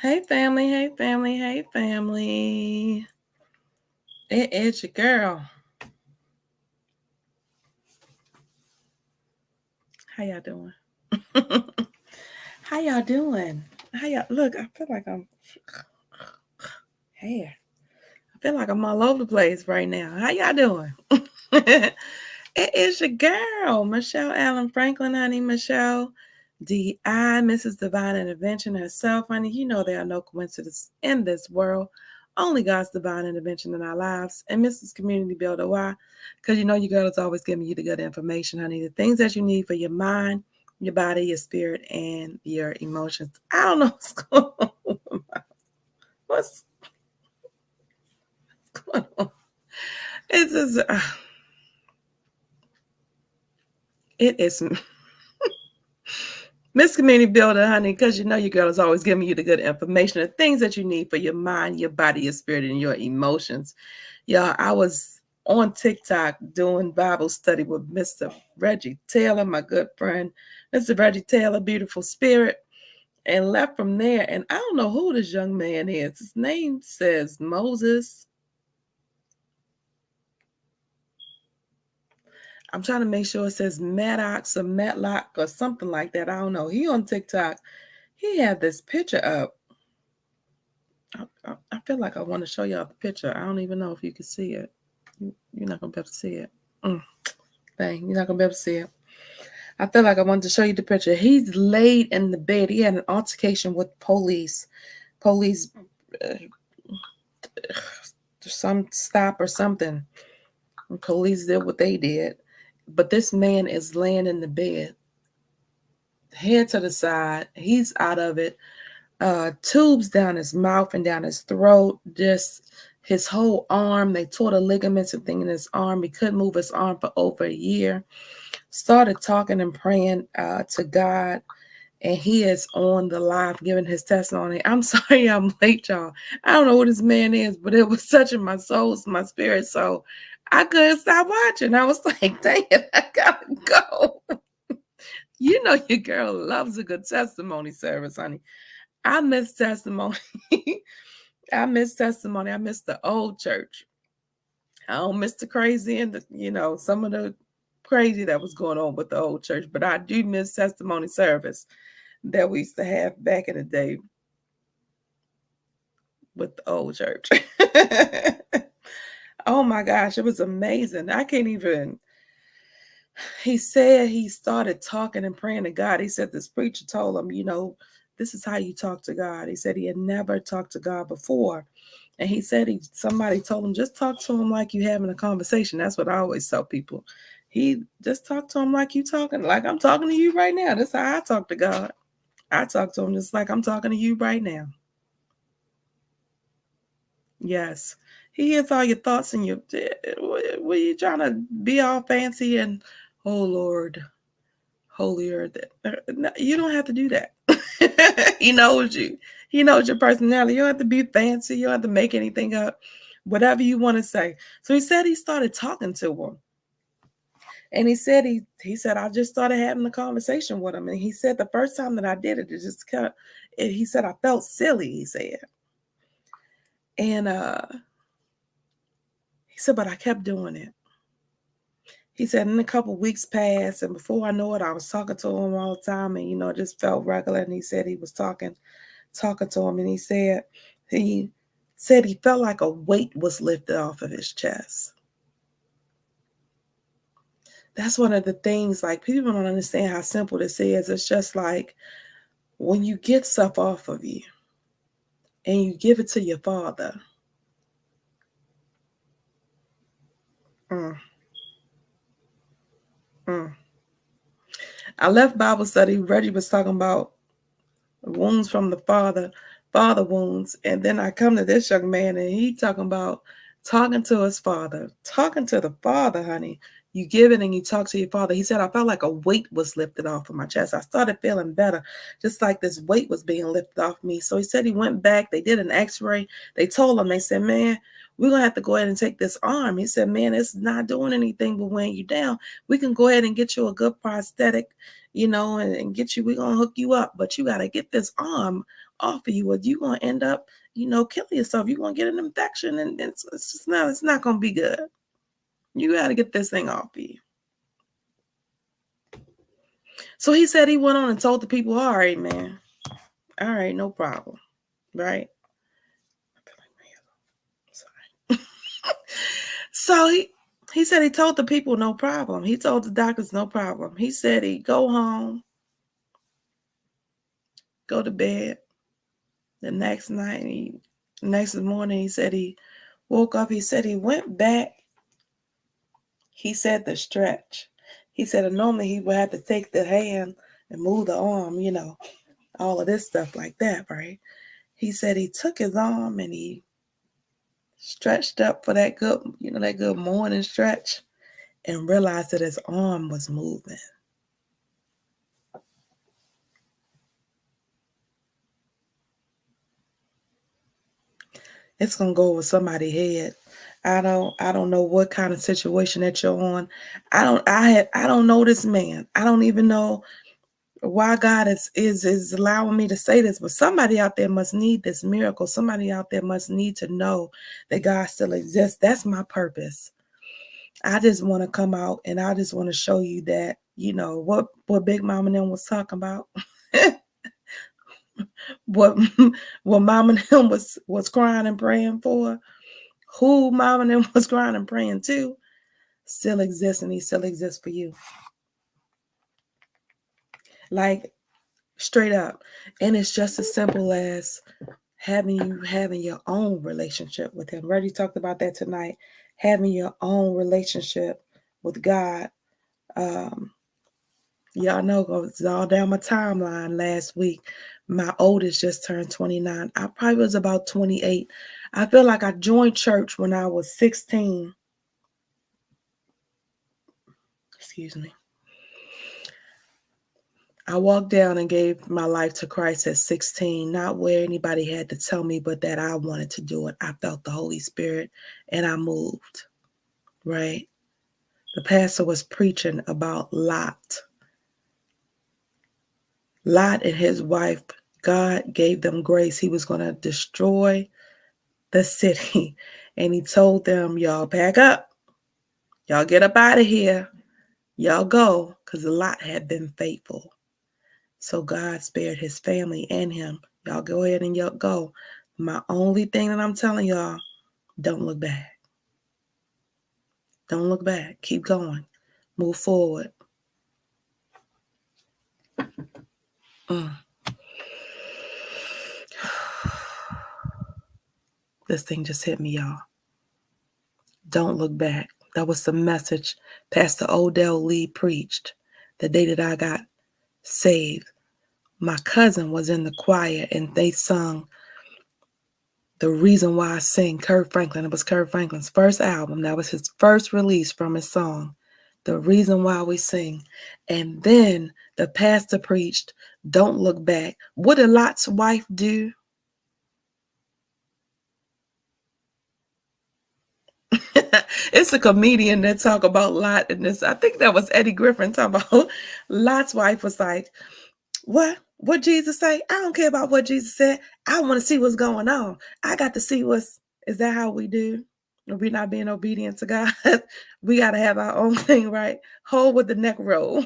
Hey family, hey family, hey family. It is your girl. How y'all doing? How y'all doing? How y'all look, I feel like hey, I feel like I'm all over the place right now. How y'all doing? It is your girl, Michelle Allen Franklin, honey. Michelle D.I., Mrs. Divine Intervention herself, honey. You know there are no coincidences in this world. Only God's divine intervention in our lives. And Mrs. Community Builder, why? Because you know your girl is always giving you the good information, honey. The things that you need for your mind, your body, your spirit, and your emotions. I don't know what's going on. What's going on? It's just, it is Miss Community Builder, honey, because you know your girl is always giving you the good information, the things that you need for your mind, your body, your spirit, and your emotions. Y'all, I was on TikTok doing Bible study with Mr. Reggie Taylor, my good friend, Mr. Reggie Taylor, beautiful spirit, and left from there. And I don't know who this young man is. His name says Moses. I'm trying to make sure it says Maddox or Matlock or something like that. I don't know. He on TikTok. He had this picture up. I feel like I want to show y'all the picture. I don't even know if you can see it. You're not going to be able to see it. Dang, you're not going to be able to see it. I feel like I wanted to show you the picture. He's laid in the bed. He had an altercation with police. Police, some stop or something. And police did what they did. But this man is laying in the bed, head to the side. He's out of it. Tubes down his mouth and down his throat, just his whole arm. They tore the ligaments and thing in his arm. He couldn't move his arm for over a year. Started talking and praying to God, and he is on the live giving his testimony. I'm sorry I'm late, y'all. I don't know who this man is, but it was touching my soul, my spirit. So I couldn't stop watching. I was like, dang it, I gotta go. You know your girl loves a good testimony service, honey. I miss testimony. I miss testimony. I miss the old church. I don't miss the crazy and some of the crazy that was going on with the old church, but I do miss testimony service that we used to have back in the day with the old church. Oh my gosh, it was amazing. I can't even. He said he started talking and praying to God. He said this preacher told him, this is how you talk to God. He said he had never talked to God before. And he said somebody told him, just talk to him like you having a conversation. That's what I always tell people. He just talk to him like you talking, like I'm talking to you right now. That's how I talk to God. I talk to him just like I'm talking to you right now. Yes. He hears all your thoughts and were you trying to be all fancy and, oh Lord, holier than. You don't have to do that. He knows you. He knows your personality. You don't have to be fancy. You don't have to make anything up. Whatever you want to say. So he said he started talking to him. And he said I just started having a conversation with him. And he said the first time that I did it, he said I felt silly, he said. And he said, but I kept doing it. He said, in a couple weeks passed, and before I know it, I was talking to him all the time, and it just felt regular. And he said he was talking to him, and he said he felt like a weight was lifted off of his chest. That's one of the things, like, people don't understand how simple this is. It's just like when you get stuff off of you and you give it to your Father. I left Bible study. Reggie was talking about wounds from the father wounds. And then I come to this young man and he talking about talking to his father, talking to the Father, honey. You give it and you talk to your Father. He said, I felt like a weight was lifted off of my chest. I started feeling better, just like this weight was being lifted off me. So he said he went back. They did an x-ray. They told him, they said, man, we're going to have to go ahead and take this arm. He said, man, it's not doing anything but weighing you down. We can go ahead and get you a good prosthetic, and get you, we're going to hook you up. But you got to get this arm offer you, or you gonna end up, killing yourself. You're gonna get an infection, and it's not gonna be good. You gotta get this thing off of you. So he said he went on and told the people, all right, man. All right, no problem. Right? Sorry. So he said he told the people no problem. He told the doctors no problem. He said he'd go home, go to bed. The next morning, he said he woke up. He said he went back. He said the stretch. He said normally he would have to take the hand and move the arm, all of this stuff like that, right? He said he took his arm and he stretched up for that good morning stretch, and realized that his arm was moving. It's gonna go over somebody's head. I don't know what kind of situation that you're on. I don't know this man. I don't even know why God is allowing me to say this, but somebody out there must need this miracle. Somebody out there must need to know that God still exists. That's my purpose. I just want to come out and I just want to show you that, what Big Mama and them was talking about. what Mama and them was crying and praying for, who Mama and them was crying and praying to, still exists, and he still exists for you. Like, straight up. And it's just as simple as having your own relationship with him. Already talked about that tonight. Having your own relationship with God. Y'all know, it was all down my timeline last week. My oldest just turned 29. I probably was about 28. I feel like I joined church when I was 16. Excuse me. I walked down and gave my life to Christ at 16, not where anybody had to tell me, but that I wanted to do it. I felt the Holy Spirit and I moved, right? The pastor was preaching about Lot. Lot and his wife, God gave them grace. He was going to destroy the city. And he told them, y'all pack up. Y'all get up out of here. Y'all go, because Lot had been faithful. So God spared his family and him. Y'all go ahead and y'all go. My only thing that I'm telling y'all, don't look back. Don't look back. Keep going. Move forward. This thing just hit me, y'all. Don't look back. That was the message Pastor Odell Lee preached the day that I got saved. My cousin was in the choir and they sung The Reason Why I Sing, Kirk Franklin. It was Kirk Franklin's first album. That was his first release from his song, The Reason Why We Sing. And then the pastor preached, don't look back. What did Lot's wife do? It's a comedian that talk about Lot in this. I think that was Eddie Griffin talking about Lot's wife was like, what Jesus say? I don't care about what Jesus said. I want to see what's going on. I got to see is that how we do? Are we not being obedient to God? We got to have our own thing, right? Hold with the neck roll.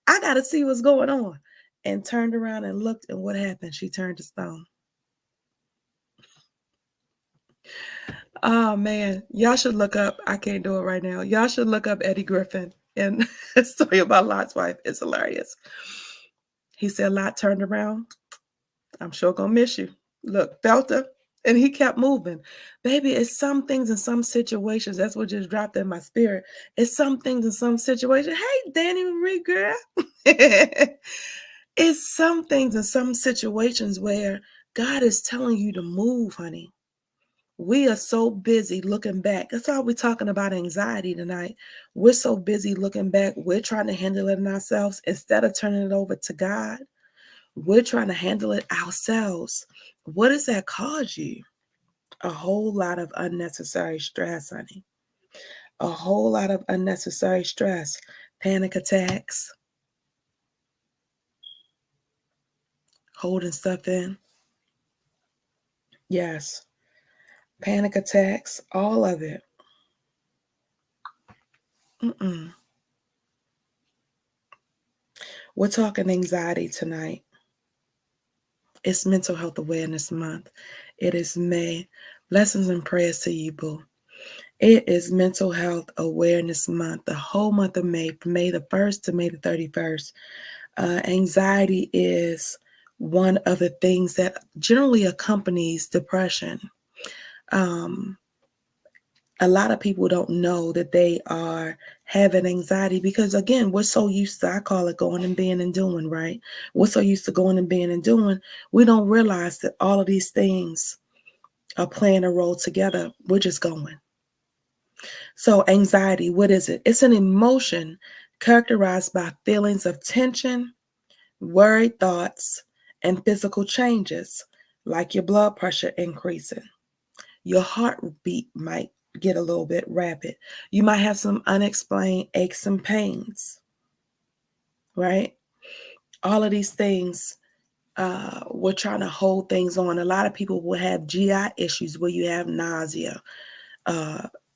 I got to see what's going on. And turned around and looked, and what happened? She turned to stone. Oh man, y'all should look up. I can't do it right now. Y'all should look up Eddie Griffin and the story about Lot's wife. It's hilarious. He said Lot turned around. I'm sure gonna miss you. Look, felt her, and he kept moving. Baby, it's some things in some situations. That's what just dropped in my spirit. It's some things in some situations. Hey, Danny Marie, girl. It's some things in some situations where God is telling you to move, honey. We are so busy looking back. That's why we're talking about anxiety tonight. We're so busy looking back. We're trying to handle it ourselves instead of turning it over to God. We're trying to handle it ourselves. What does that cause you? A whole lot of unnecessary stress, honey. A whole lot of unnecessary stress. Panic attacks. Holding stuff in. Yes. Panic attacks, all of it. We're talking anxiety tonight. It's Mental Health Awareness Month. It is May. Blessings and prayers to you, boo. It is Mental Health Awareness Month, the whole month of May, from May the 1st to May the 31st. Anxiety is one of the things that generally accompanies depression. A lot of people don't know that they are having anxiety because, again, we're so used to, I call it going and being and doing, right? We're so used to going and being and doing, we don't realize that all of these things are playing a role together. We're just going. So anxiety, what is it? It's an emotion characterized by feelings of tension, worried thoughts, and physical changes, like your blood pressure increasing. Your heartbeat might get a little bit rapid. You might have some unexplained aches and pains, right? All of these things, we're trying to hold things on. A lot of people will have GI issues where you have nausea,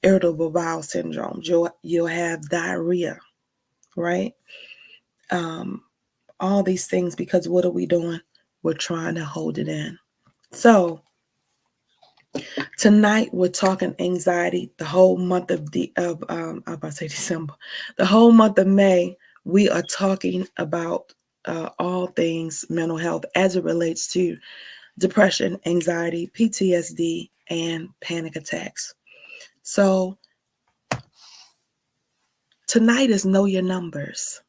irritable bowel syndrome. You'll have diarrhea, right? All these things, because what are we doing? We're trying to hold it in. So tonight we're talking anxiety. The whole month of I'm about to say December, the whole month of May, we are talking about all things mental health as it relates to depression, anxiety, PTSD, and panic attacks. So tonight is Know Your Numbers.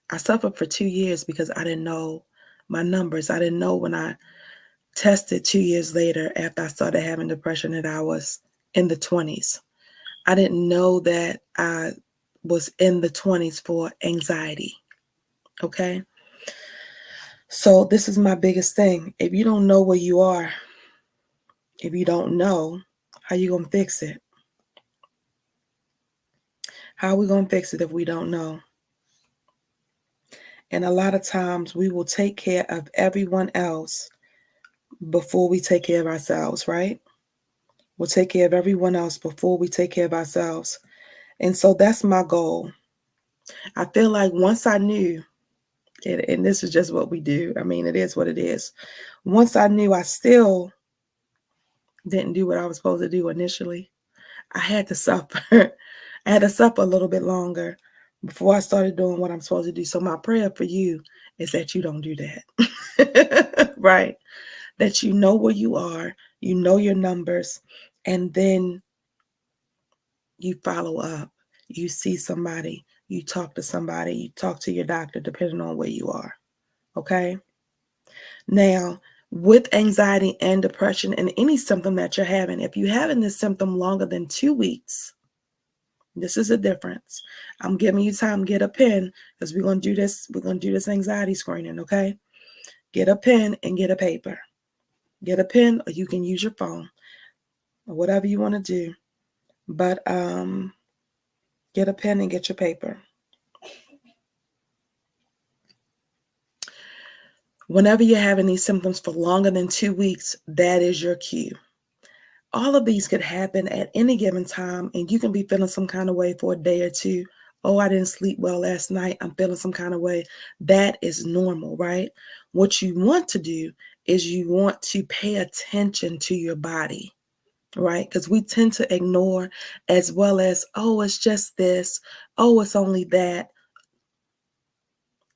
I suffered for 2 years because I didn't know my numbers. I didn't know when I tested 2 years later after I started having depression that I was in the 20s. I didn't know that I was in the 20s for anxiety. Okay. So this is my biggest thing. If you don't know where you are, if you don't know, how you going to fix it? How are we going to fix it if we don't know? And a lot of times we will take care of everyone else before we take care of ourselves, right? We'll take care of everyone else before we take care of ourselves. And so that's my goal. I feel like once I knew, and this is just what we do. I mean, it is what it is. Once I knew, I still didn't do what I was supposed to do initially. I had to suffer. I had to suffer a little bit longer before I started doing what I'm supposed to do. So my prayer for you is that you don't do that. Right? That you know where you are, you know your numbers, and then you follow up. You see somebody, you talk to somebody, you talk to your doctor, depending on where you are. Okay? Now, with anxiety and depression and any symptom that you're having, if you're having this symptom longer than 2 weeks, this is a difference. I'm giving you time, get a pen, because we're going to do this. We're going to do this anxiety screening, okay? Get a pen and get a paper. Get a pen, or you can use your phone, or whatever you want to do. But get a pen and get your paper. Whenever you're having these symptoms for longer than 2 weeks, that is your cue. All of these could happen at any given time, and you can be feeling some kind of way for a day or two. Oh, I didn't sleep well last night. I'm feeling some kind of way. That is normal, right? What you want to do is you want to pay attention to your body, right? Because we tend to ignore, as well as, oh, it's just this. Oh, it's only that.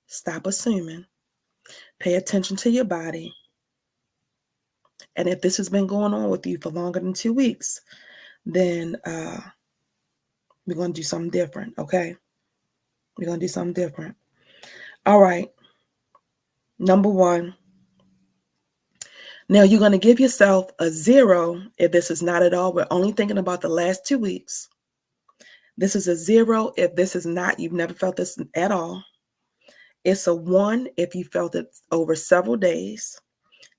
Stop assuming. Pay attention to your body. And if this has been going on with you for longer than 2 weeks, then we're going to do something different, okay? We're going to do something different. All right. Number one. Now, you're going to give yourself a 0 if this is not at all. We're only thinking about the last 2 weeks. This is a 0 if this is not, you've never felt this at all. It's a 1 if you felt it over several days.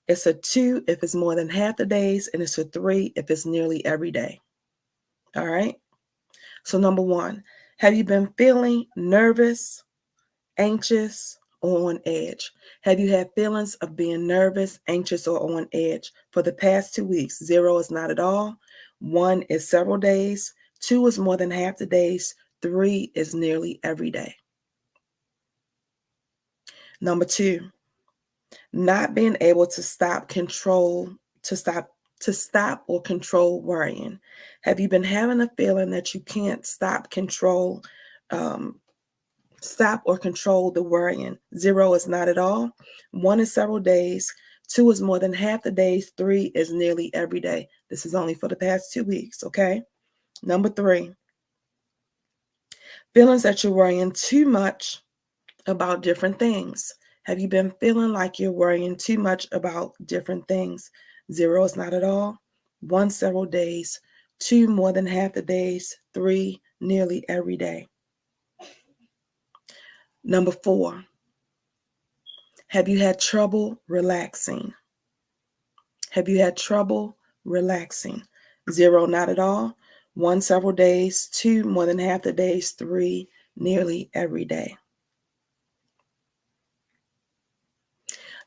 It's a 2 if it's more than half the days. And it's a 3 if it's nearly every day. All right. So number 1, have you been feeling nervous, anxious, or on edge? Have you had feelings of being nervous, anxious, or on edge for the past 2 weeks? 0 is not at all. 1 is several days. 2 is more than half the days. 3 is nearly every day. Number 2, not being able to stop or control worrying. Have you been having a feeling that you can't stop or control the worrying? 0 is not at all. 1 is several days. 2 is more than half the days. 3 is nearly every day. This is only for the past 2 weeks, okay? Number 3, feelings that you're worrying too much about different things. Have you been feeling like you're worrying too much about different things? 0 is not at all. 1, several days. 2, more than half the days. 3, nearly every day. Number 4, have you had trouble relaxing? Have you had trouble relaxing? 0, not at all. 1, several days. 2, more than half the days. 3, nearly every day.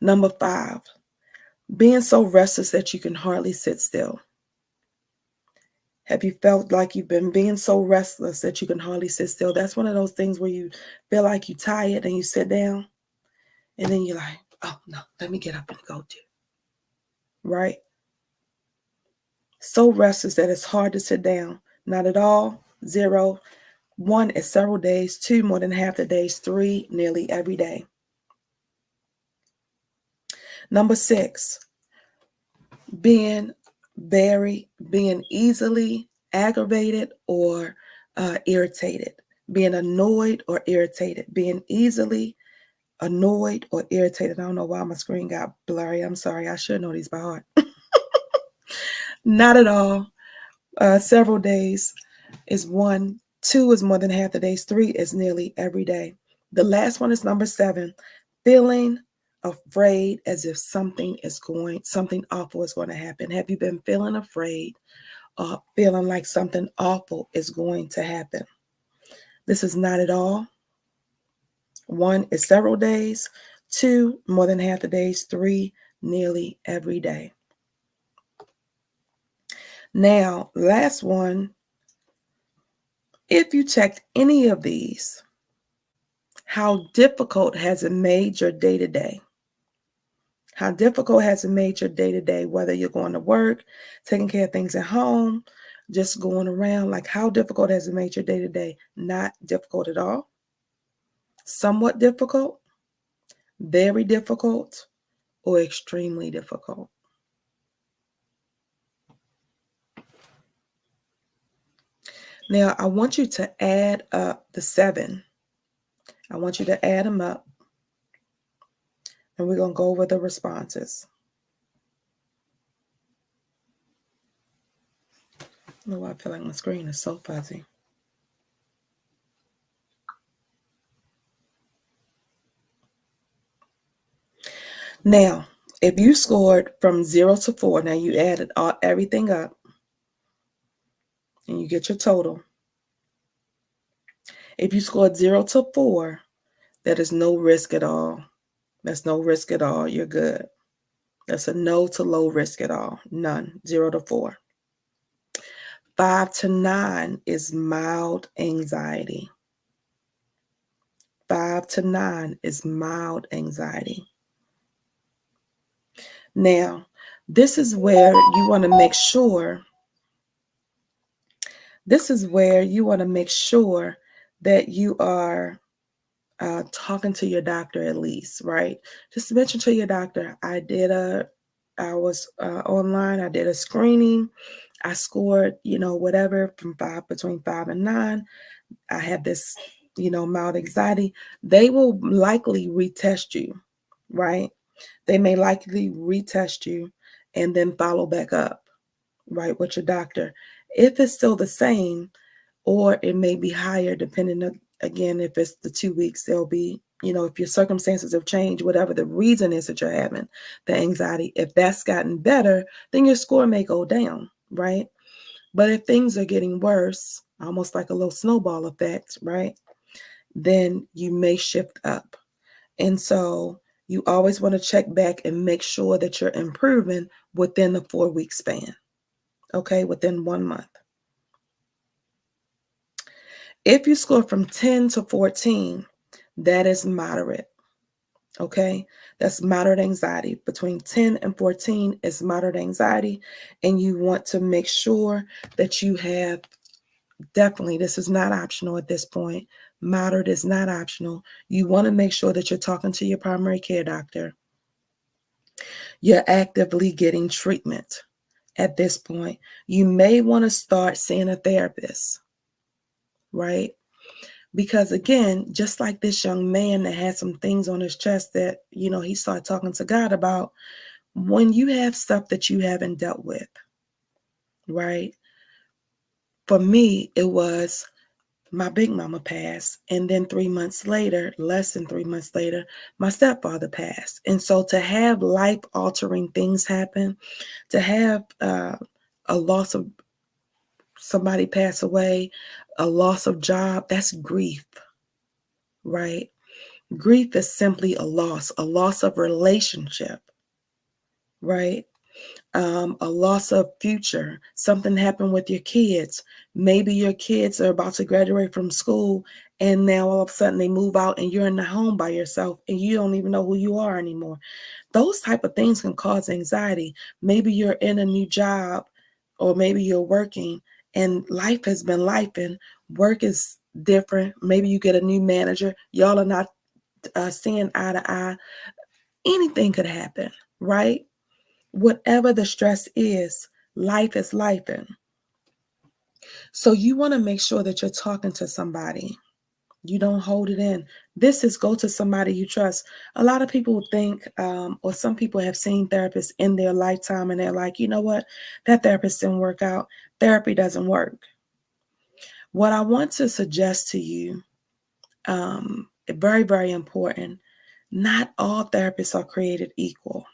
Number 5, being so restless that you can hardly sit still. Have you felt like you've been being so restless that you can hardly sit still? That's one of those things where you feel like you're tired and you sit down and then you're like, oh no, let me get up and go do. Right? So restless that it's hard to sit down. Not at all. 0. 1 is several days. 2, more than half the days. 3, nearly every day. Number 6, being easily aggravated or irritated. Being annoyed or irritated. Being easily annoyed or irritated. I don't know why my screen got blurry. I'm sorry. I should know these by heart. Not at all. Several days is 1. 2 is more than half the days. 3 is nearly every day. The last one is number 7. Feeling afraid as if something awful is going to happen. Have you been feeling afraid or feeling like something awful is going to happen? This is not at all. 1 is several days. 2, more than half the days. 3, nearly every day. Now, last one. If you checked any of these, how difficult has it made your day-to-day? How difficult has it made your day-to-day, whether you're going to work, taking care of things at home, just going around? Like, how difficult has it made your day-to-day? Not difficult at all. Somewhat difficult, very difficult, or extremely difficult. Now, I want you to add up the 7. I want you to add them up, and we're going to go over the responses. Oh, I feel like my screen is so fuzzy. Now, if you scored from 0 to 4, now you added everything up, and you get your total. If you scored 0 to 4, that is no risk at all. That's no risk at all. You're good. That's a no to low risk at all. None. 0 to 4. 5 to 9 is mild anxiety. 5 to 9 is mild anxiety. Now, this is where you want to make sure. This is where you want to make sure that you are talking to your doctor at least, right? Just mention to your doctor, I was online, I did a screening, I scored, whatever between 5 and 9. I have this, mild anxiety. They will likely retest you, right? They may likely retest you and then follow back up, right, with your doctor. If it's still the same, or it may be higher depending on, again, if it's the 2 weeks, there'll be, if your circumstances have changed, whatever the reason is that you're having the anxiety, if that's gotten better, then your score may go down, right? But if things are getting worse, almost like a little snowball effect, right, then you may shift up. And so you always want to check back and make sure that you're improving within the 4-week span, okay, within 1 month. If you score from 10 to 14, that is moderate, okay? That's moderate anxiety. Between 10 and 14 is moderate anxiety, and you want to make sure that you have, definitely, this is not optional at this point. Moderate is not optional. You want to make sure that you're talking to your primary care doctor. You're actively getting treatment at this point. You may want to start seeing a therapist, right? Because again, just like this young man that had some things on his chest that, he started talking to God about, when you have stuff that you haven't dealt with, right? For me, it was my big mama passed. And then 3 months later, less than 3 months later, my stepfather passed. And so to have life altering things happen, to have a loss of somebody pass away, a loss of job, that's grief, right? Grief is simply a loss of relationship, right? A loss of future. Something happened with your kids. Maybe your kids are about to graduate from school and now all of a sudden they move out and you're in the home by yourself and you don't even know who you are anymore. Those type of things can cause anxiety. Maybe you're in a new job or maybe you're working and life has been life and work is different. Maybe you get a new manager. Y'all are not seeing eye to eye. Anything could happen, right? Whatever the stress is, life is life. So you want to make sure that you're talking to somebody. You don't hold it in. This is go to somebody you trust. A lot of people think, or some people have seen therapists in their lifetime and they're like, you know what? That therapist didn't work out. Therapy doesn't work. What I want to suggest to you, very, very important, not all therapists are created equal.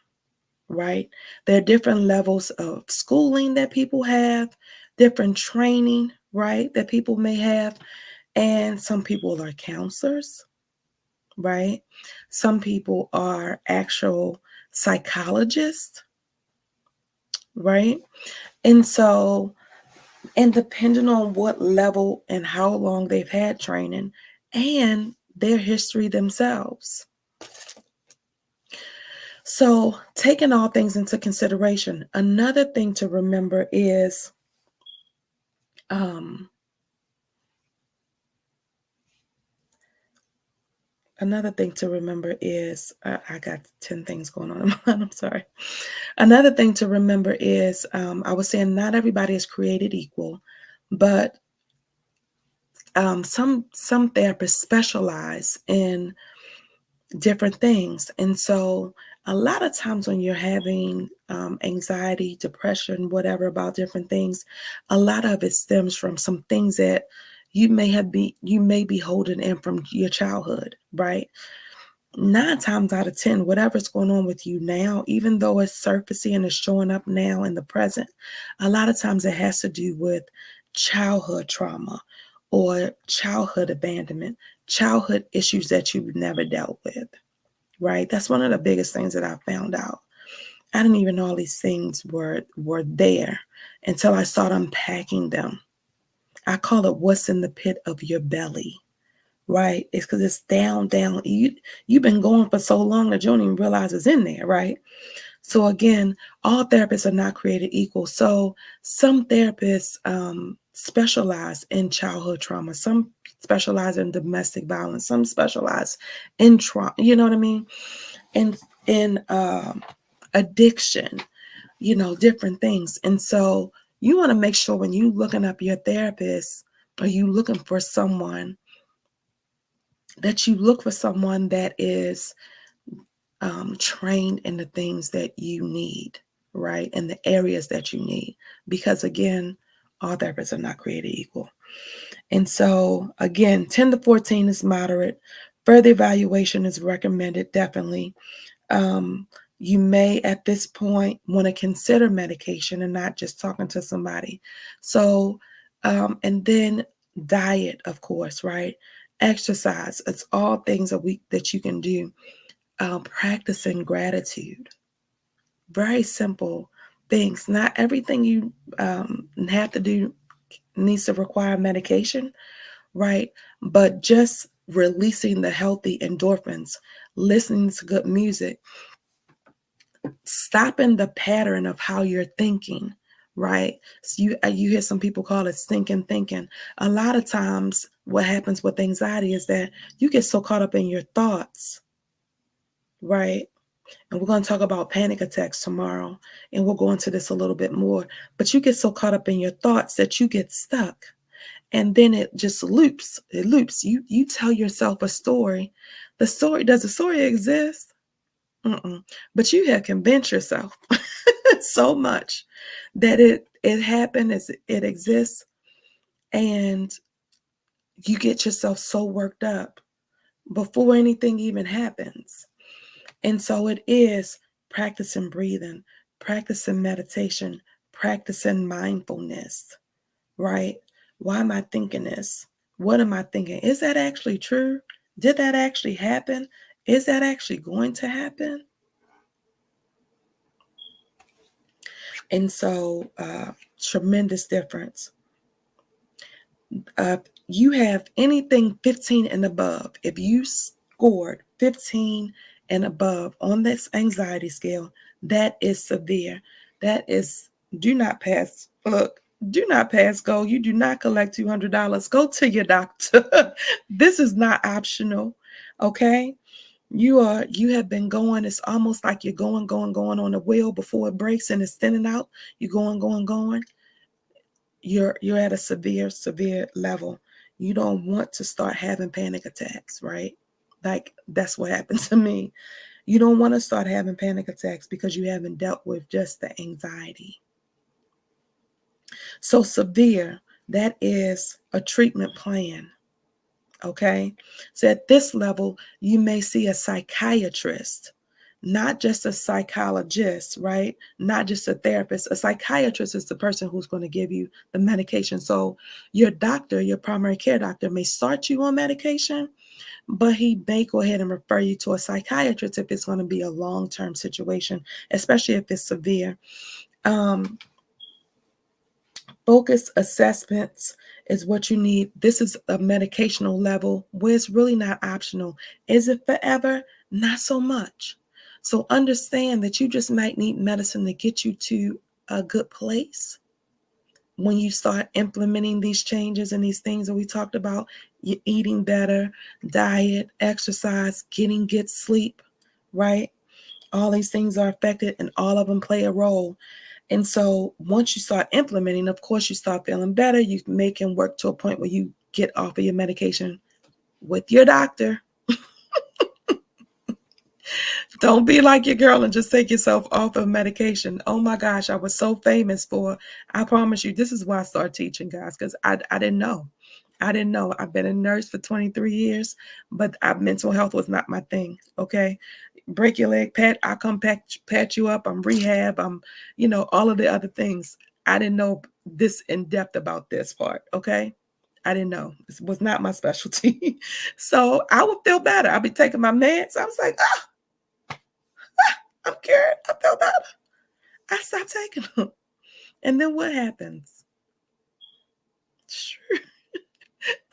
Right? There are different levels of schooling that people have, different training, right, that people may have. And some people are counselors, right? Some people are actual psychologists, right? And so, and depending on what level and how long they've had training and their history themselves. So, taking all things into consideration, another thing to remember is I got 10 things going on in my mind. I'm sorry. Another thing to remember is I was saying not everybody is created equal, but some therapists specialize in different things. And so a lot of times when you're having anxiety, depression, whatever about different things, a lot of it stems from some things that you may be holding in from your childhood, right? 9 times out of 10, whatever's going on with you now, even though it's surfacing and it's showing up now in the present, a lot of times it has to do with childhood trauma or childhood abandonment, childhood issues that you've never dealt with, right? That's one of the biggest things that I found out. I didn't even know all these things were there until I started unpacking them. I call it what's in the pit of your belly, right? It's because it's down. You've been going for so long that you don't even realize it's in there, right? So again, all therapists are not created equal. So some therapists specialize in childhood trauma. Some specialize in domestic violence. Some specialize in trauma. You know what I mean? In addiction. Different things. And so you want to make sure when you looking up your therapist or you looking for someone, that you look for someone that is trained in the things that you need, right? In the areas that you need. Because again, all therapists are not created equal. And so again, 10 to 14 is moderate. Further evaluation is recommended, definitely. You may at this point want to consider medication and not just talking to somebody. So, and then diet, of course, right? Exercise. It's all things that you can do. Practicing gratitude. Very simple things. Not everything you have to do needs to require medication, right? But just releasing the healthy endorphins, listening to good music, stopping the pattern of how you're thinking, right? So you hear some people call it stinking thinking. A lot of times what happens with anxiety is that you get so caught up in your thoughts, right? And we're going to talk about panic attacks tomorrow, and we'll go into this a little bit more. But you get so caught up in your thoughts that you get stuck. And then it just loops. It loops. You tell yourself a story. Does the story exist? Mm-mm. But you have convinced yourself so much that it happened, as it exists, and you get yourself so worked up before anything even happens. And so it is practicing breathing, practicing meditation, practicing mindfulness, right? Why am I thinking this? What am I thinking? Is that actually true? Did that actually happen? Is that actually going to happen? And so, tremendous difference. You have anything 15 and above. If you scored 15 and above on this anxiety scale, that is severe. That is, do not pass. Look, do not pass go. You do not collect $200. Go to your doctor. This is not optional. Okay. You have been going. It's almost like you're going on the wheel before it breaks and it's thinning out. You're going. You're at a severe level. You don't want to start having panic attacks, right? Like, that's what happened to me. You don't want to start having panic attacks because you haven't dealt with just the anxiety. So severe, that is a treatment plan. Okay. So at this level, you may see a psychiatrist, not just a psychologist, right? Not just a therapist. A psychiatrist is the person who's going to give you the medication. So your doctor, your primary care doctor, may start you on medication, but he may go ahead and refer you to a psychiatrist if it's going to be a long-term situation, especially if it's severe. Focus assessments is what you need. This is a medicational level where it's really not optional. Is it forever? Not so much. So understand that you just might need medicine to get you to a good place. When you start implementing these changes and these things that we talked about, you're eating better, diet, exercise, getting good sleep, right? All these things are affected and all of them play a role. And so once you start implementing, of course, you start feeling better. You make it work to a point where you get off of your medication with your doctor. Don't be like your girl and just take yourself off of medication. Oh my gosh, I was so famous for, I promise you, this is why I started teaching, guys, because I didn't know. I didn't know. I've been a nurse for 23 years, but mental health was not my thing. Okay. Break your leg, I come pat you up. I'm rehab. I'm, all of the other things. I didn't know this in depth about this part. Okay. I didn't know. This was not my specialty. So I would feel better. I'd be taking my meds. I was like, I'm cured. I feel better. I stopped taking them. And then what happens? Sure.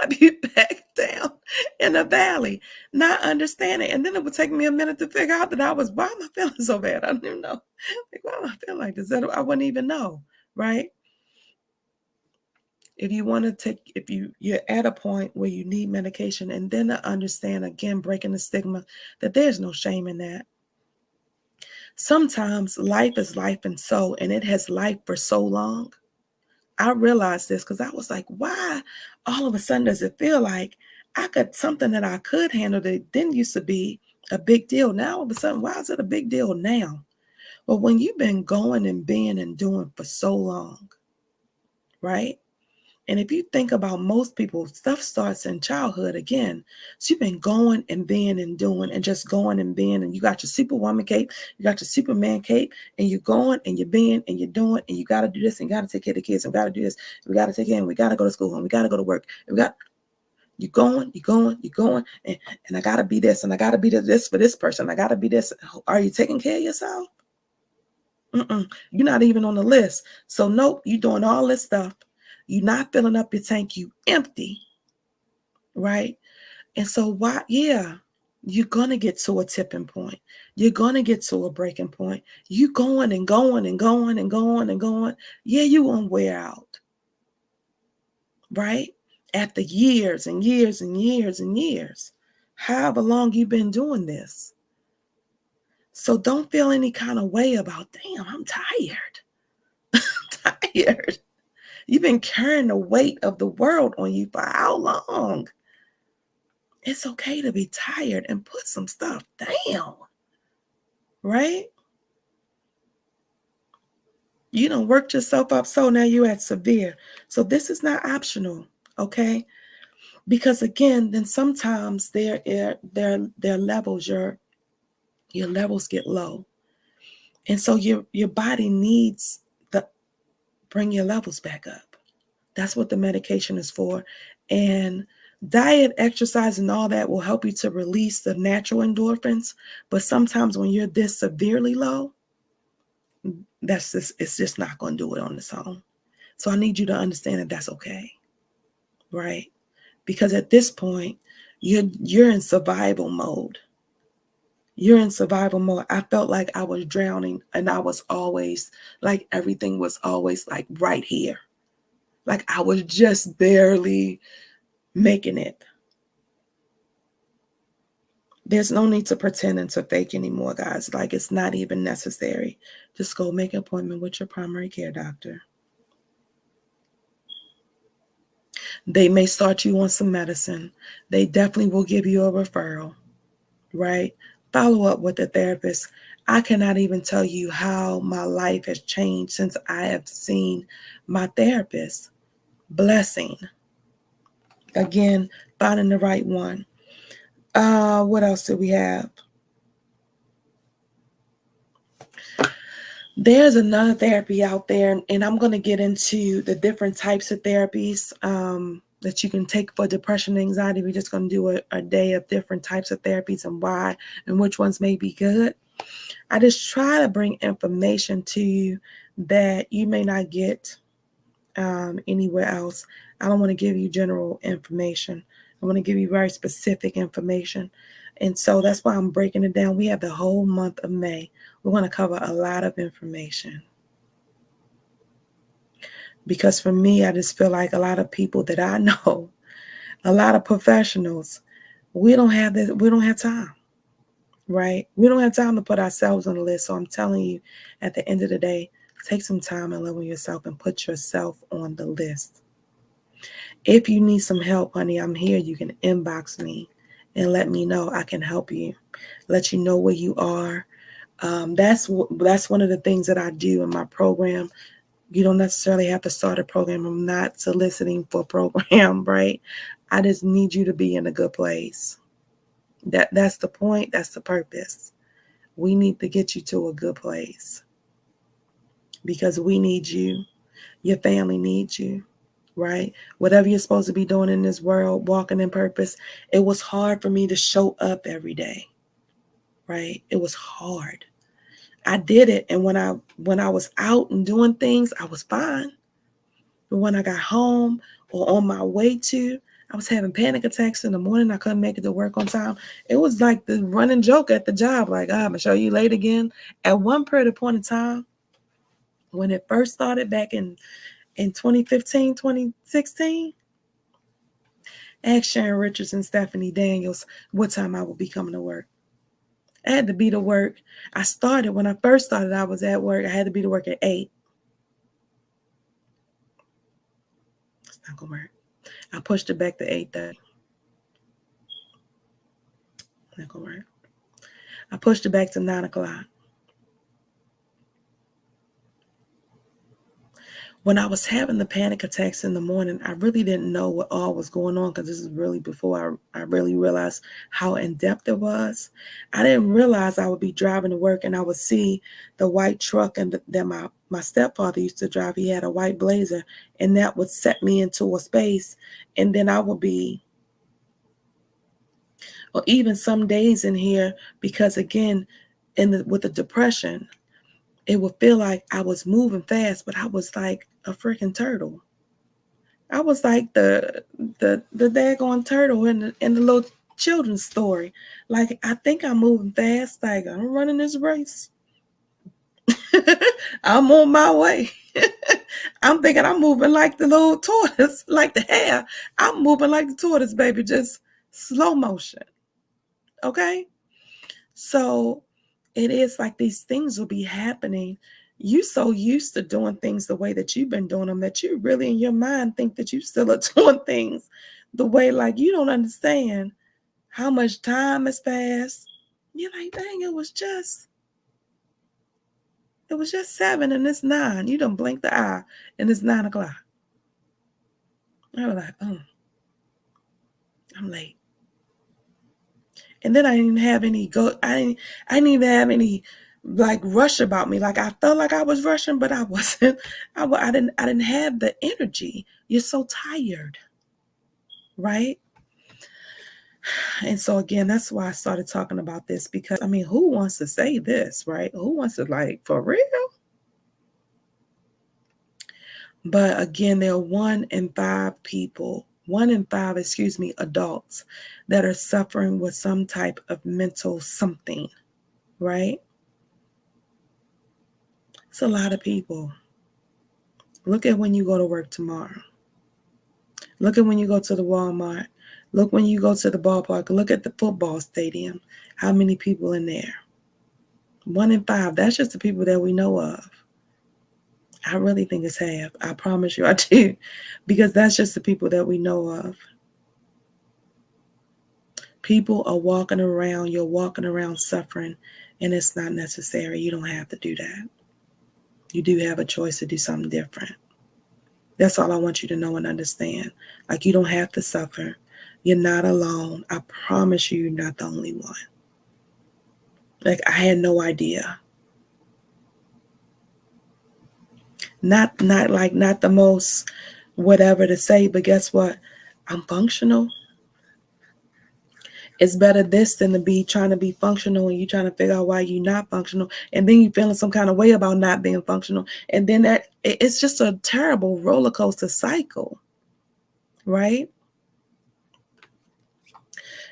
I'd be back down in the valley, not understanding. And then it would take me a minute to figure out that why am I feeling so bad? I don't even know. Like, why am I feeling like this? I wouldn't even know, right? If you want to you're at a point where you need medication, and then to understand, again, breaking the stigma that there's no shame in that. Sometimes life is life, and it has life for so long. I realized this because I was like, why all of a sudden does it feel like I got something that I could handle that didn't used to be a big deal? Now all of a sudden, why is it a big deal now? Well, when you've been going and being and doing for so long, right? And if you think about most people, stuff starts in childhood again. So you've been going and being and doing and just going and being, and you got your superwoman cape, you got your Superman cape, and you're going and you're being and you're doing, and you got to do this and you got to take care of the kids and got to do this. We got to take care and we got to go to school and we got to go to work. You're going, you're going, you're going, and I gotta be this, and I gotta be this for this person. I gotta be this. Are you taking care of yourself? You're not even on the list. So nope, you're doing all this stuff. You're not filling up your tank. You empty, right? And so why? Yeah, you're gonna get to a tipping point. You're gonna get to a breaking point. You going and going and going and going and going. Yeah, you gonna wear out, right? After years and years and years and years, however long you've been doing this. So don't feel any kind of way about, damn, I'm tired. Tired. You've been carrying the weight of the world on you for how long? It's okay to be tired and put some stuff down, right? You don't work yourself up, so now you're at severe. So this is not optional, okay? Because again, then sometimes their levels, your levels get low, and so your body needs the bring your levels back up. That's what the medication is for, and diet, exercise, and all that will help you to release the natural endorphins. But sometimes when you're this severely low, it's just not going to do it on its own. So I need you to understand that that's okay, right? Because at this point, you're in survival mode. You're in survival mode. I felt like I was drowning, and I was always like everything was always like right here. Like I was just barely making it. There's no need to pretend and to fake anymore, guys. Like it's not even necessary. Just go make an appointment with your primary care doctor. They may start you on some medicine. They definitely will give you a referral, right? Follow up with the therapist. I cannot even tell you how my life has changed since I have seen my therapist. Blessing. Again, finding the right one. What else do we have? There's another therapy out there, and I'm going to get into the different types of therapies that you can take for depression and anxiety. We're just going to do a day of different types of therapies and why and which ones may be good. I just try to bring information to you that you may not get anywhere else. I don't want to give you general information. I want to give you very specific information. And so that's why I'm breaking it down. We have the whole month of May. We're going to cover a lot of information. Because for me, I just feel like a lot of people that I know, a lot of professionals, we don't have time, right? We don't have time to put ourselves on the list. So I'm telling you, at the end of the day, take some time and love on yourself and put yourself on the list. If you need some help, honey, I'm here. You can inbox me and let me know. I can help you, let you know where you are. That's one of the things that I do in my program. You don't necessarily have to start a program. I'm not soliciting for a program, right? I just need you to be in a good place. That's the point. That's the purpose. We need to get you to a good place because we need you. Your family needs you, right? Whatever you're supposed to be doing in this world, walking in purpose. It was hard for me to show up every day, right? It was hard. I did it, and when I was out and doing things, I was fine. But when I got home or on my way to, I was having panic attacks in the morning. I couldn't make it to work on time. It was like the running joke at the job, like, I'm gonna show you late again. At one period point in time, when it first started back in 2015, 2016, asked Sharon Richards and Stephanie Daniels what time I would be coming to work. I had to be to work. When I first started, I was at work. I had to be to work at 8. It's not going to work. I pushed it back to 8:30. Not going to work. I pushed it back to 9 o'clock. When I was having the panic attacks in the morning, I really didn't know what all was going on because this is really before I really realized how in-depth it was. I didn't realize I would be driving to work and I would see the white truck that my stepfather used to drive. He had a white Blazer, and that would set me into a space, and then I would be or even some days in here, because again, with the depression, it would feel like I was moving fast, but I was like a freaking turtle. I was like the daggone turtle in the little children's story. Like, I think I'm moving fast, like I'm running this race. I'm on my way. I'm thinking I'm moving like the little tortoise, like the hare. I'm moving like the tortoise, baby, just slow motion. Okay? So it is like these things will be happening. You so used to doing things the way that you've been doing them that you really in your mind think that you still are doing things the way, like, you don't understand how much time has passed. You're like, dang, it was just 7 and it's 9. You don't blink the eye and it's 9 o'clock. I was like, oh, I'm late. And then I didn't have any I didn't even have any like rush about me. Like, I felt like I was rushing, but I wasn't. I didn't have the energy. You're so tired, right? And so again, that's why I started talking about this, because I mean, who wants to say this, right? Who wants to, like, for real? But again, there are 1 in 5 people, 1 in 5, adults that are suffering with some type of mental something, right? It's a lot of people. Look at when you go to work tomorrow. Look at when you go to the Walmart. Look when you go to the ballpark. Look at the football stadium. How many people in there? 1 in 5. That's just the people that we know of. I really think it's half. I promise you I do. Because that's just the people that we know of. People are walking around. You're walking around suffering. And it's not necessary. You don't have to do that. You do have a choice to do something different. That's all I want you to know and understand. Like, you don't have to suffer. You're not alone. I promise you, you're not the only one. Like, I had no idea. Not the most whatever to say, but guess what? I'm functional. It's better this than to be trying to be functional and you trying to figure out why you're not functional, and then you feeling some kind of way about not being functional, and then it's just a terrible roller coaster cycle, right?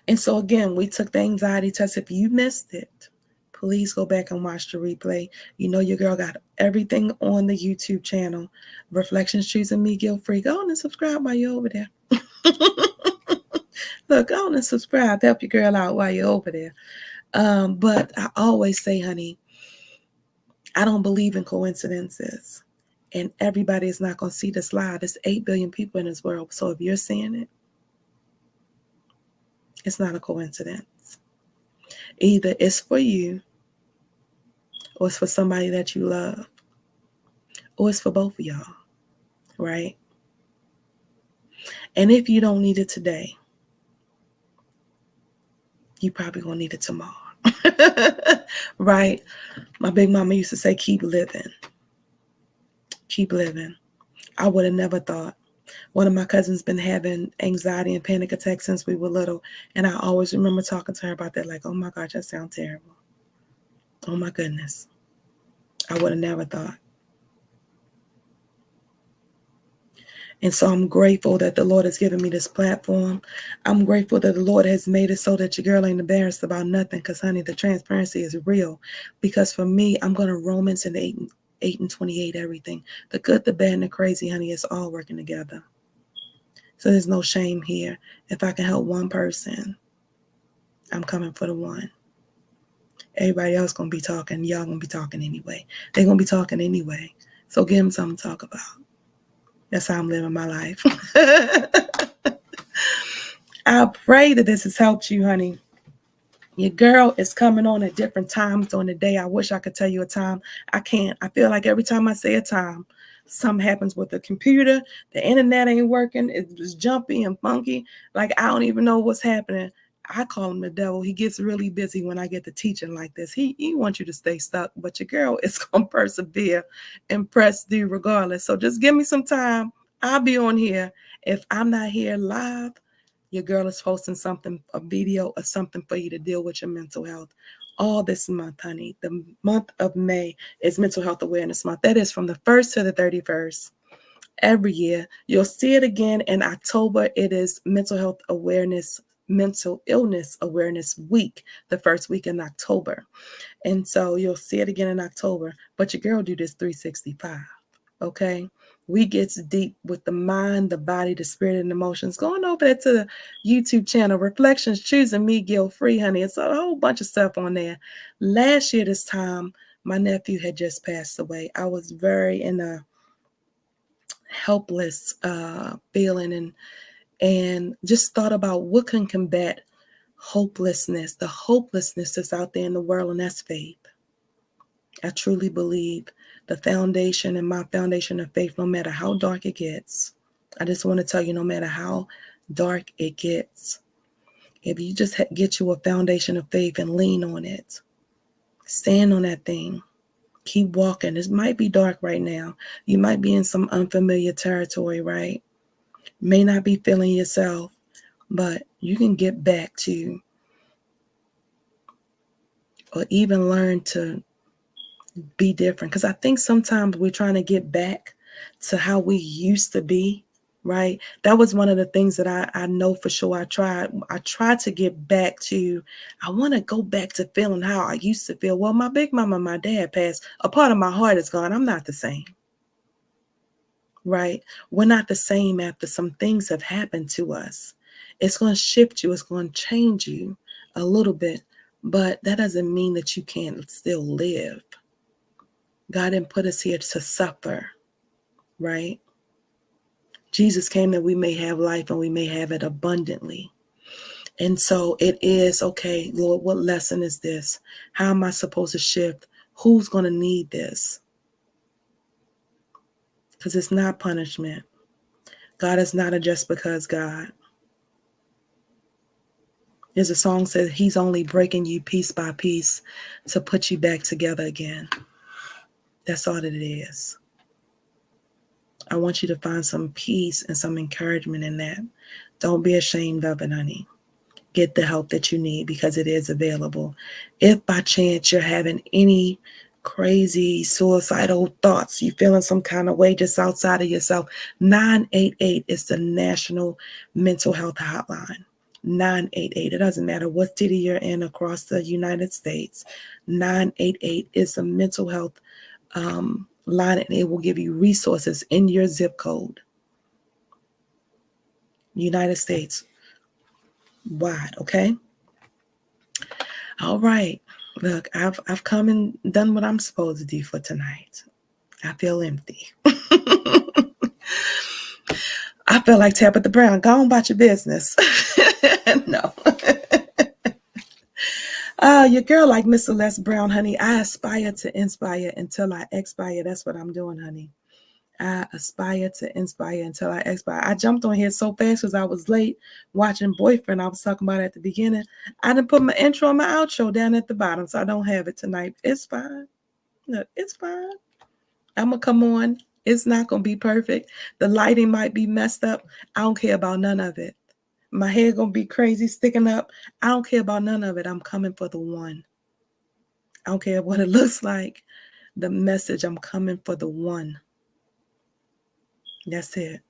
And so again, we took the anxiety test. If you missed it, please go back and watch the replay. You know your girl got everything on the YouTube channel, Reflections Choosing Me Guilt Free. Go on and subscribe while you're over there. Look, go on and subscribe. Help your girl out while you're over there. But I always say, honey, I don't believe in coincidences. And everybody is not going to see the slide. There's 8 billion people in this world. So if you're seeing it, it's not a coincidence. Either it's for you, or it's for somebody that you love, or it's for both of y'all, right? And if you don't need it today, you probably gonna need it tomorrow. Right? My big mama used to say, keep living. Keep living. I would have never thought. One of my cousins been having anxiety and panic attacks since we were little. And I always remember talking to her about that, like, oh my gosh, that sounds terrible. Oh my goodness. I would have never thought. And so I'm grateful that the Lord has given me this platform. I'm grateful that the Lord has made it so that your girl ain't embarrassed about nothing, because, honey, the transparency is real. Because for me, I'm going to Romans and 8 and 28, everything. The good, the bad, and the crazy, honey, it's all working together. So there's no shame here. If I can help one person, I'm coming for the one. Everybody else going to be talking. Y'all going to be talking anyway. They're going to be talking anyway. So give them something to talk about. That's how I'm living my life. I pray that this has helped you, honey. Your girl is coming on at different times during the day. I wish I could tell you a time. I can't. I feel like every time I say a time, something happens with the computer. The internet ain't working. It's jumpy and funky. Like, I don't even know what's happening. I call him the devil. He gets really busy when I get to teaching like this. He wants you to stay stuck, but your girl is going to persevere and press through regardless. So just give me some time. I'll be on here. If I'm not here live, Your girl is posting something, a video or something for you to deal with your mental health. All this month, honey. The month of May is Mental Health Awareness Month. That is from the 1st to the 31st. Every year. You'll see it again in October. It is Mental Illness Awareness Week, the first week in October. And so you'll see it again in October. But your girl do this 365. Okay? We gets deep with the mind, the body, the spirit, and emotions. Going over there to the YouTube channel, Reflections Choosing Me Guilt Free, honey. It's a whole bunch of stuff on there. Last year this time, my nephew had just passed away. I was very in a helpless feeling and just thought about what can combat hopelessness. The hopelessness that's out there in the world, and that's faith. I truly believe the foundation and my foundation of faith, no matter how dark it gets, I just want to tell you, no matter how dark it gets, if you just get you a foundation of faith and lean on it, stand on that thing, keep walking. It might be dark right now. You might be in some unfamiliar territory, right? May not be feeling yourself, but you can get back to, or even learn to be different. Because I think sometimes we're trying to get back to how we used to be, right? That was one of the things that I know for sure. I tried to get back to, I want to go back to feeling how I used to feel. Well, my big mama and my dad passed. A part of my heart is gone. I'm not the same, right? We're not the same after some things have happened to us. It's going to shift you. It's going to change you a little bit, but that doesn't mean that you can't still live. God didn't put us here to suffer, right? Jesus came that we may have life and we may have it abundantly. And so it is, okay, Lord, what lesson is this? How am I supposed to shift? Who's going to need this? Because it's not punishment. God is not a just because God. There's a song that says he's only breaking you piece by piece to put you back together again. That's all that it is. I want you to find some peace and some encouragement in that. Don't be ashamed of it, honey. Get the help that you need because it is available. If by chance you're having any crazy suicidal thoughts, you're feeling some kind of way just outside of yourself, 988 is the National Mental Health Hotline. 988. It doesn't matter what city you're in across the United States. 988 is a mental health line, and it will give you resources in your zip code. United States wide, okay? All right. Look, I've come and done what I'm supposed to do for tonight. I feel empty. I feel like Tabitha Brown. Go on about your business. No. Your girl like Miss Celeste Brown, honey. I aspire to inspire until I expire. That's what I'm doing, honey. I aspire to inspire until I expire. I jumped on here so fast because I was late watching Boyfriend. I was talking about it at the beginning. I didn't put my intro and my outro down at the bottom, so I don't have it tonight. It's fine. Look, it's fine. I'm going to come on. It's not going to be perfect. The lighting might be messed up. I don't care about none of it. My hair going to be crazy, sticking up. I don't care about none of it. I'm coming for the one. I don't care what it looks like. The message, I'm coming for the one. That's it.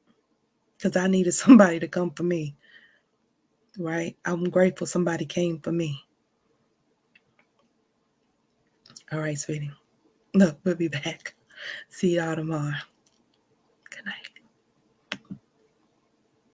Because I needed somebody to come for me. Right? I'm grateful somebody came for me. All right, sweetie. Look, we'll be back. See y'all tomorrow.